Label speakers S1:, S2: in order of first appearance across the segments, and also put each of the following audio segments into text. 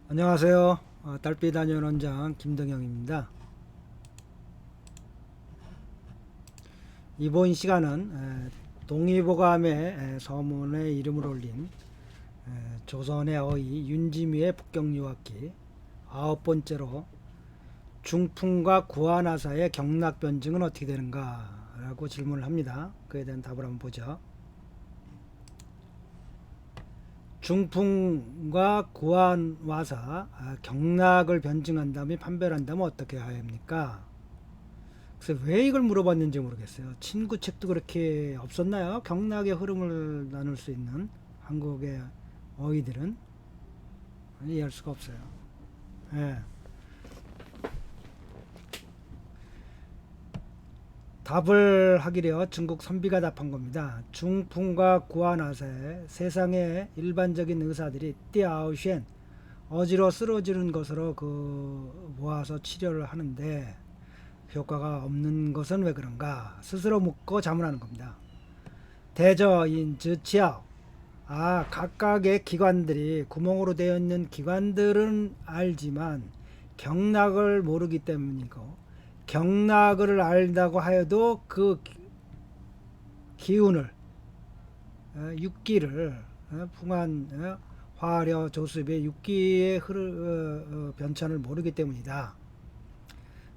S1: 안녕하세요. 달빛 안녕 원장 김동영입니다. 이번 시간은 동의보감의 서문에 이름을 올린 조선의 어이 윤지미의 북경유학기 9번째로 중풍과 구한하사의 경락 변증은 어떻게 되는가 라고 질문을 합니다. 그에 대한 답을 한번 보죠. 중풍과 구한와사 경락을 변증한다면 판별한다면 어떻게 해야 합니까? 그래서 왜 이걸 물어봤는지 모르겠어요. 친구 책도 그렇게 없었나요? 경락의 흐름을 나눌 수 있는 한국의 어휘들은 이해할 수가 없어요. 예. 답을 하기려 중국 선비가 답한 겁니다. 중풍과 구안하세 세상의 일반적인 의사들이 띠아우셴 어지러 쓰러지는 것으로 모아서 치료를 하는데 효과가 없는 것은 왜 그런가? 스스로 묻고 자문하는 겁니다. 대저인즈치아오 각각의 기관들이 구멍으로 되어 있는 기관들은 알지만 경락을 모르기 때문이고 경락을 알다고 하여도 그 기운을 육기를 풍한 화려 조습의 육기의 변천을 모르기 때문이다.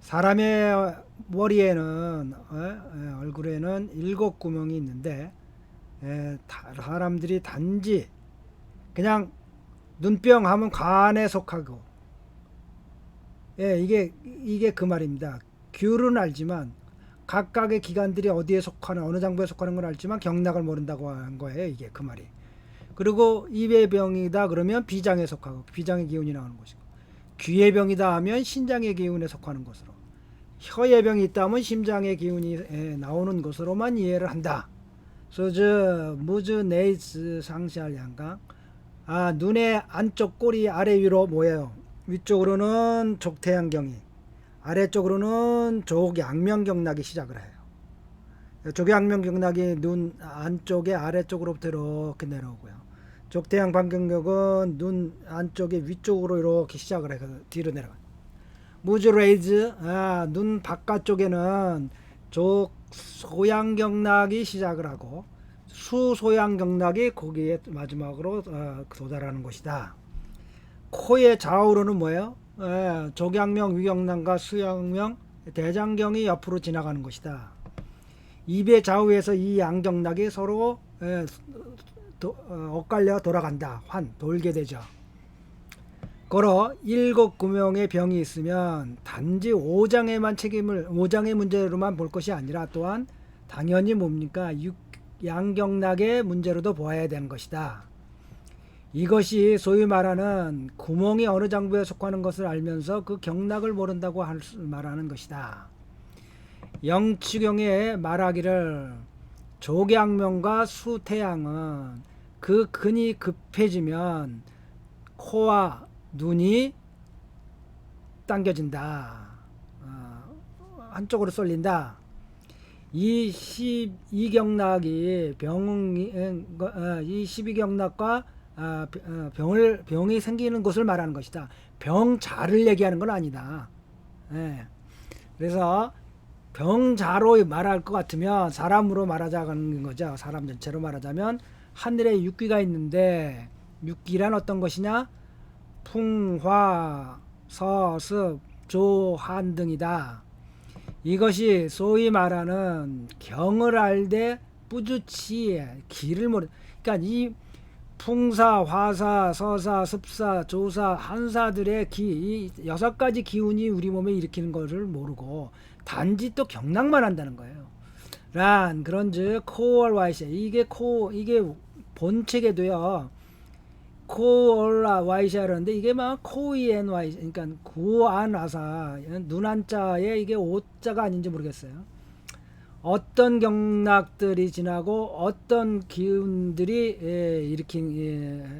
S1: 사람의 머리에는 얼굴에는 7구멍이 있는데 사람들이 단지 그냥 눈병 하면 간에 속하고 이게 그 말입니다. 귤은 알지만 각각의 기관들이 어디에 속하는 어느 장부에 속하는 걸 알지만 경락을 모른다고 한 거예요. 이게 그 말이. 그리고 입의 병이다 그러면 비장에 속하고 비장의 기운이 나오는 것이고 귀의 병이다 하면 신장의 기운에 속하는 것으로 혀의 병이 있다면 심장의 기운이 나오는 것으로만 이해를 한다. 소저 무즈 네이스 상시할 양강 눈의 안쪽 꼬리 아래 위로 모여요. 위쪽으로는 족태양경이 아래쪽으로는 족양명경락이 시작을 해요. 족양명경락이 눈 안쪽에 아래쪽으로부터 이렇게 내려오고요. 족태양방경력은 눈 안쪽에 위쪽으로 이렇게 시작을 해서 뒤로 내려가요. 무즈레이즈 눈 바깥쪽에는 족소양경락이 시작을 하고 수소양경락이 거기에 마지막으로 도달하는 것이다. 코의 좌우로는 뭐예요? 족양명, 위경락과 수양명, 대장경이 옆으로 지나가는 것이다. 입의 좌우에서 이 양경락이 서로 엇갈려 돌아간다. 돌게 되죠. 걸어 7구명의 병이 있으면 단지 5장의 문제로만 볼 것이 아니라 또한 당연히 뭡니까? 양경락의 문제로도 보아야 되는 것이다. 이것이 소위 말하는 구멍이 어느 장부에 속하는 것을 알면서 그 경락을 모른다고 말하는 것이다. 영추경에 말하기를 족양명과 수태양은 그 근이 급해지면 코와 눈이 당겨진다. 한쪽으로 쏠린다. 이 12경락이 이 12경락과 병이 생기는 것을 말하는 것이다. 병자를 얘기하는 건 아니다. 그래서 병자로 말할 것 같으면 사람으로 말하자는 거죠. 사람 전체로 말하자면 하늘에 육기가 있는데 육기란 어떤 것이냐? 풍화, 서습, 조한 등이다. 이것이 소위 말하는 경을 알되 뿌주치 기를 모르. 그러니까 이 풍사, 화사, 서사, 습사, 조사, 한사들의 이 6가지 기운이 우리 몸에 일으키는 것을 모르고 단지 또 경락만 한다는 거예요. 란 그런즉 코월 와이시 이게 본책에도요. 코올라 와이샤라는데 이게 막 코이엔 와이 그러니까 구안 와사 눈한자에 이게 오자가 아닌지 모르겠어요. 어떤 경락들이 지나고 어떤 기운들이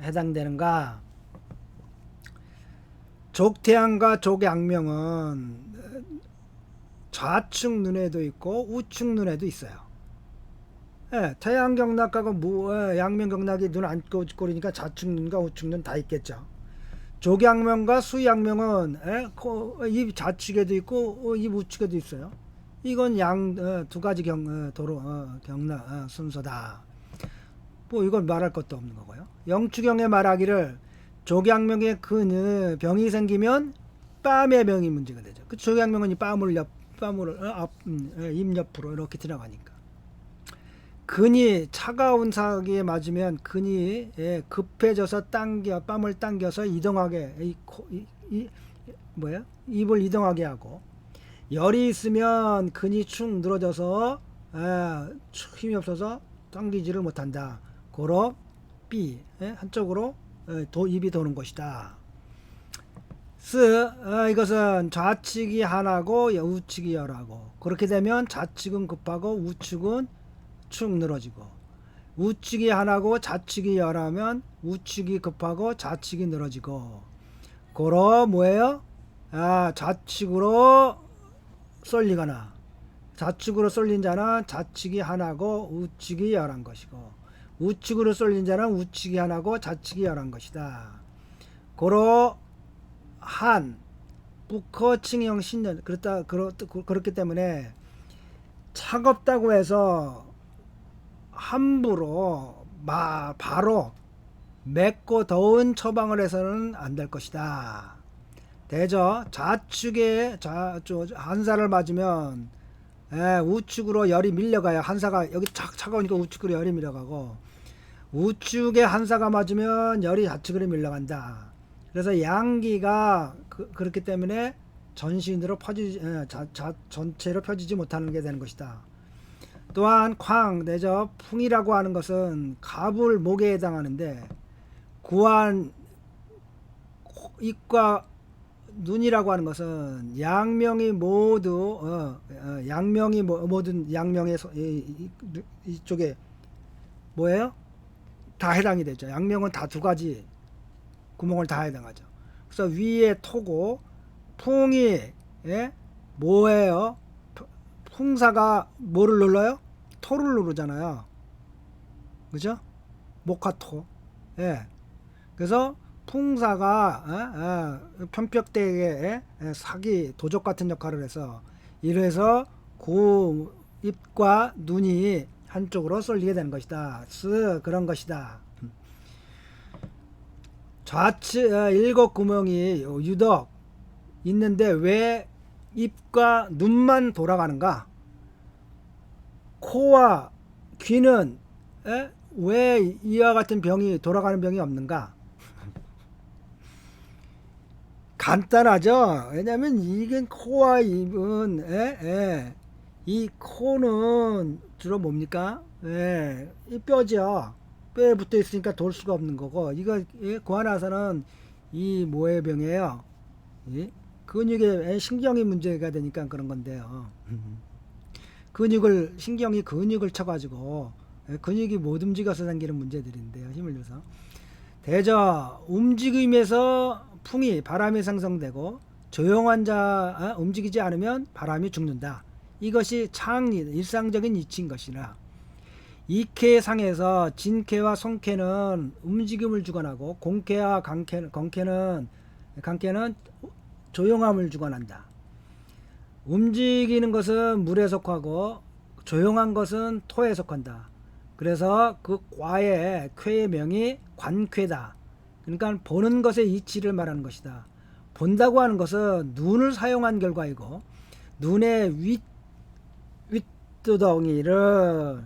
S1: 해당되는가? 족태양과 족양명은 좌측 눈에도 있고 우측 눈에도 있어요. 태양 경락하고 양면 경락이 눈 안고 꼬리니까 좌측 눈과 우측 눈 다 있겠죠. 족양명과 수양명은 입 좌측에도 있고 입 우측에도 있어요. 이건 두 가지 경락 순서다. 뭐 이건 말할 것도 없는 거고요. 영추경에 말하기를 족양명의 병이 생기면 뺨의 병이 문제가 되죠. 그 족양명은 이 뺨을 입 옆으로 이렇게 들어가니까. 근이 차가운 사기에 맞으면 근이 급해져서 뺨을 당겨서 이동하게 입을 이동하게 하고, 열이 있으면 근이 축 늘어져서 힘이 없어서 당기지를 못한다. 고로 B 한쪽으로 입이 도는 것이다. 이것은 좌측이 하나고 우측이 열하고, 그렇게 되면 좌측은 급하고 우측은 축 늘어지고, 우측이 하나고 좌측이 열하면 우측이 급하고 좌측이 늘어지고, 고로 뭐예요? 좌측으로 쏠리거나, 좌측으로 쏠린 자는 좌측이 하나고 우측이 열한 것이고, 우측으로 쏠린 자는 우측이 하나고 좌측이 열한 것이다. 고로 북허칭형 신년 그렇기 때문에 차갑다고 해서 함부로 바로 맵고 더운 처방을 해서는 안 될 것이다. 대저 좌측에 한사를 맞으면 우측으로 열이 밀려가요. 한사가 여기 차가우니까 우측으로 열이 밀려가고, 우측에 한사가 맞으면 열이 좌측으로 밀려간다. 그래서 양기가 그렇기 때문에 전신으로 전체로 펴지지 못하는 게 되는 것이다. 또한 내저 풍이라고 하는 것은 갑을 목에 해당하는데, 구안 입과 눈이라고 하는 것은 양명이 모든 양명의 이쪽에 뭐예요? 다 해당이 되죠. 양명은 다 두 가지 구멍을 다 해당하죠. 그래서 위에 토고, 풍이 뭐예요? 풍사가 뭐를 눌러요? 토를 누르잖아요. 그죠? 목화토. 그래서 풍사가 편벽대에 사기 도적 같은 역할을 해서, 이래서 입과 눈이 한쪽으로 쏠리게 되는 것이다. 그런 것이다. 좌측 일곱 구멍이 유독 있는데 왜 입과 눈만 돌아가는가? 코와 귀는 왜 이와 같은 병이 돌아가는 병이 없는가? 간단하죠. 왜냐하면 이게 코와 입은 이 코는 주로 뭡니까? 이 뼈죠. 뼈에 붙어 있으니까 돌 수가 없는 거고, 이거 고안화사는 이 모해병이에요. 근육에 신경이 문제가 되니까 그런 건데요. 신경이 근육을 쳐가지고 근육이 못 움직여서 생기는 문제들인데요. 힘을 줘서 대저 움직임에서 바람이 생성되고, 조용한 자 움직이지 않으면 바람이 죽는다. 이것이 일상적인 이치인 것이라, 이쾌상에서 진쾌와 송쾌는 움직임을 주관하고, 공쾌와 강쾌는 조용함을 주관한다. 움직이는 것은 물에 속하고 조용한 것은 토에 속한다. 그래서 그 쾌의 명이 관쾌다. 그러니까 보는 것의 이치를 말하는 것이다. 본다고 하는 것은 눈을 사용한 결과이고, 눈의 윗두덩이를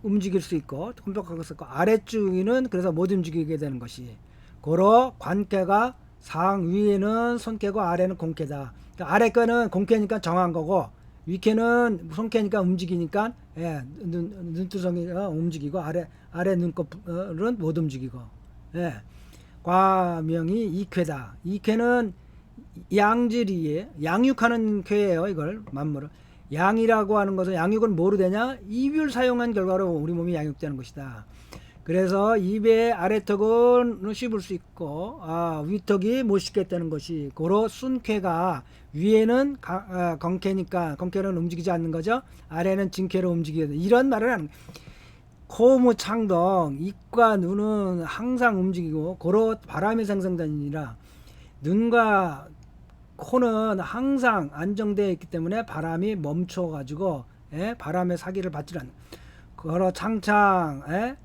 S1: 움직일 수 있고 컴퓨터가 있고, 아래쪽이는 그래서 못 움직이게 되는 것이, 고로 관쾌가 상위에는 손쾌고 아래는 공쾌다. 그러니까 아래 께는 공쾌니까 정한 거고, 위쾌는 손쾌니까 움직이니까 눈두덩이가 움직이고, 아래 눈꺼풀은 못 움직이고. 과명이 이쾌다. 이쾌는 양질이에요. 양육하는 쾌예요. 이걸 만물을 양이라고 하는 것은, 양육은 뭐로 되냐? 입을 사용한 결과로 우리 몸이 양육되는 것이다. 그래서 입의 아래턱은 씹을 수 있고 위턱이 못 씹겠다는 것이, 고로 순쾌가 위에는 건쾌니까 건쾌는 움직이지 않는 거죠. 아래는 진쾌로 움직이게, 이런 말을 하는. 코무창동 입과 눈은 항상 움직이고 고로 바람이 생성되니라 눈과 코는 항상 안정되어 있기 때문에 바람이 멈춰 가지고 바람의 사기를 받지 않는 걸어 창창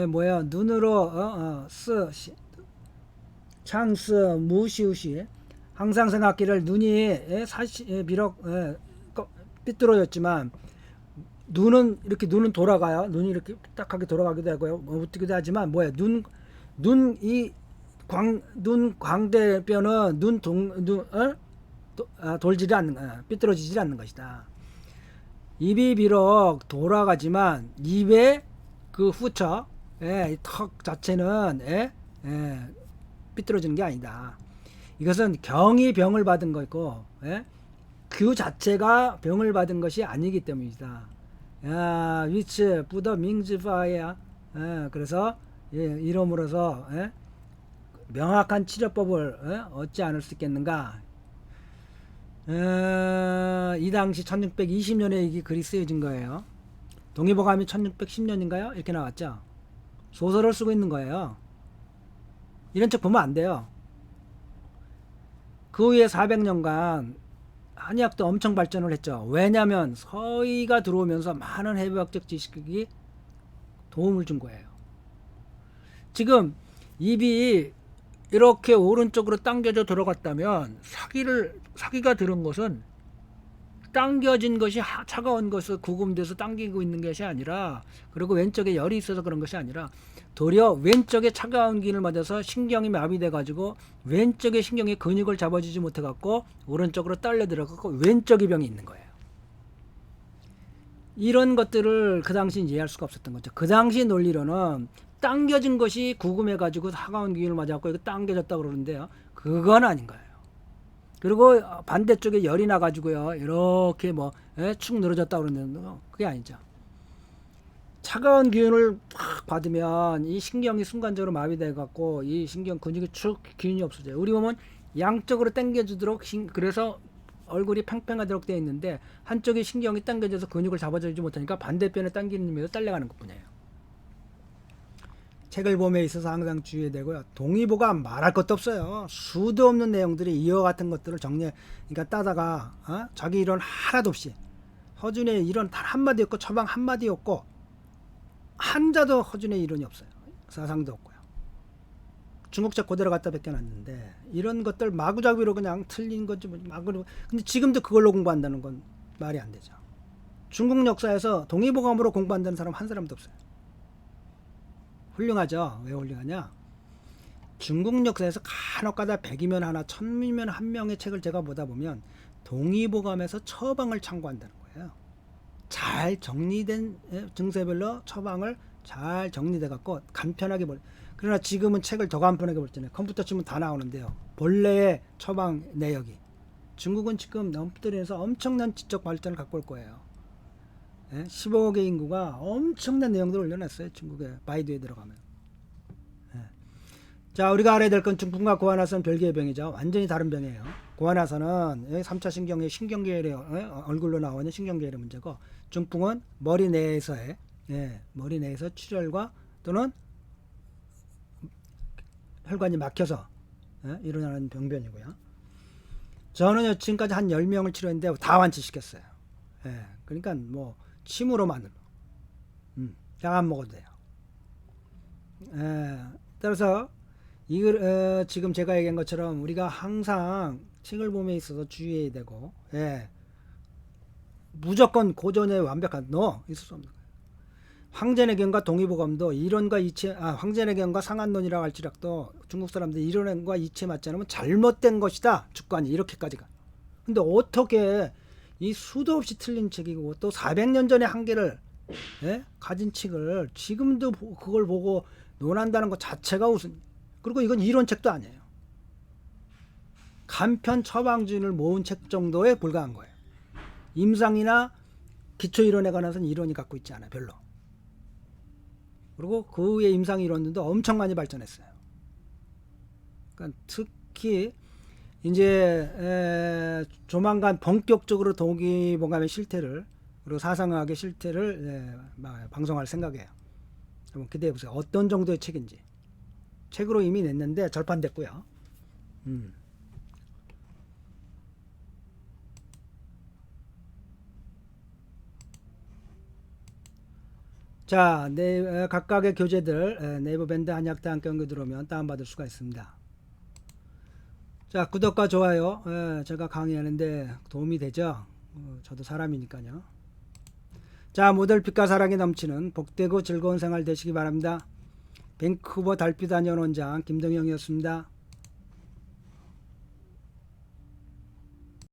S1: 뭐야 눈으로 창스 무시우시 항상 생각기를 눈이 비록 삐뚤어졌지만 눈은 이렇게 눈은 돌아가요. 눈이 이렇게 딱하게 돌아가기도 하고요. 어떻게도 하지만 뭐야 눈 광대뼈는 돌지를 않는 거야. 삐뚤어지지 않는 것이다. 입이 비록 돌아가지만 입의 그 후처, 턱 자체는 삐뚤어지는 게 아니다. 이것은 경이 병을 받은 거고, 그 자체가 병을 받은 것이 아니기 때문이다. 위치 부더 밍즈파야. 그래서 이름으로서 명확한 치료법을 얻지 않을 수 있겠는가? 이 당시 1620년에 이게 글이 쓰여진 거예요. 동의보감이 1610년인가요? 이렇게 나왔죠. 소설을 쓰고 있는 거예요. 이런 책 보면 안 돼요. 그 후에 400년간 한의학도 엄청 발전을 했죠. 왜냐하면 서의가 들어오면서 많은 해부학적 지식이 도움을 준 거예요. 지금 입이 이렇게 오른쪽으로 당겨져 들어갔다면 사기가 들은 것은 당겨진 것이 차가운 것을 구금돼서 당기고 있는 것이 아니라, 그리고 왼쪽에 열이 있어서 그런 것이 아니라 도리어 왼쪽에 차가운 기운을 맞아서 신경이 마비돼 가지고 왼쪽의 신경이 근육을 잡아주지 못해 갖고 오른쪽으로 딸려 들어가고 왼쪽이 병이 있는 거예요. 이런 것들을 그 당시 이해할 수가 없었던 거죠. 그 당시 논리로는 당겨진 것이 구금해 가지고 차가운 기운을 맞아갖고 이거 당겨졌다고 그러는데요. 그건 아닌 거예요. 그리고 반대쪽에 열이 나가지고요, 이렇게 축 늘어졌다고 그러는데 그게 아니죠. 차가운 기운을 팍 받으면 이 신경이 순간적으로 마비돼 갖고 이 신경 근육이 축 기운이 없어져요. 우리 몸은 양쪽으로 당겨주도록 그래서 얼굴이 팽팽하도록 되어 있는데 한쪽의 신경이 당겨져서 근육을 잡아주지 못하니까 반대편에 당기는 힘에서 딸려가는 것뿐이에요. 책을 봄에 있어서 항상 주의해야 되고요. 동의보가 말할 것도 없어요. 수도 없는 내용들이 이와 같은 것들을 그러니까 따다가 자기 이론 하나도 없이 허준의 이론 단 한마디 없고 처방 한마디 없고 한자도 허준의 이론이 없어요. 사상도 없고요. 중국책 그대로 갖다 베껴놨는데 이런 것들 마구잡이로 그냥 틀린 거지 마구로. 근데 지금도 그걸로 공부한다는 건 말이 안 되죠. 중국 역사에서 동의보감으로 공부한다는 사람 한 사람도 없어요. 훌륭하죠. 왜 훌륭하냐? 중국 역사에서 간혹가다 100이면 하나 1000이면 한 명의 책을 제가 보다 보면 동의보감에서 처방을 참고한다는 거예요. 잘 정리된 증세별로 처방을 잘 정리돼 갖고 간편하게 그러나 지금은 책을 더 간편하게 볼잖아요. 컴퓨터 치면 다 나오는데요. 본래의 처방 내역이. 중국은 지금 넘들에서 엄청난 지적 발전을 갖고 올 거예요. 15억의 인구가 엄청난 내용들을 올려놨어요. 중국에 바이두에 들어가면. 자, 우리가 알아야 될 건 중풍과 고환아선은 별개의 병이죠. 완전히 다른 병이에요. 고환아선은 3차 신경의 신경계열의 얼굴로 나오는 신경계열의 문제고, 중풍은 머리 내에서의 머리 내에서 출혈과 또는 혈관이 막혀서 일어나는 병변이고요. 저는 지금까지 한 10명을 치료했는데 다 완치시켰어요. 그러니까 침으로만으로 약 안 먹어도 돼요. 따라서 이걸 지금 제가 얘기한 것처럼 우리가 항상 책을 봄에 있어서 주의해야 되고, 무조건 고전에 완벽한 있을 수 없는 거예요. 황제내경과 동의보감도 이론과 이치, 황제내경과 상한론이라고 할지라도 중국 사람들이 이론과 이치에 맞지 않으면 잘못된 것이다, 주관이 이렇게까지가. 근데 어떻게 이 수도 없이 틀린 책이고 또 400년 전의 한계를 가진 책을 지금도 그걸 보고 논한다는 것 자체가 무슨, 그리고 이건 이론책도 아니에요. 간편 처방진을 모은 책 정도에 불과한 거예요. 임상이나 기초이론에 관해서는 이론이 갖고 있지 않아요. 별로. 그리고 그 후에 임상 이론들도 엄청 많이 발전했어요. 그러니까 특히 이제 조만간 본격적으로 동의보감의 실태를, 그리고 사상학의 실태를 방송할 생각이에요. 한번 기대해 보세요. 어떤 정도의 책인지. 책으로 이미 냈는데 절판됐고요. 자, 각각의 교재들 네이버 밴드 한약대 함께 연결 들어오면 다운받을 수가 있습니다. 자, 구독과 좋아요. 제가 강의하는데 도움이 되죠? 저도 사람이니까요. 자, 모델 빛과 사랑이 넘치는 복되고 즐거운 생활 되시기 바랍니다. 밴쿠버 달빛 안녕 원장 김동영이었습니다.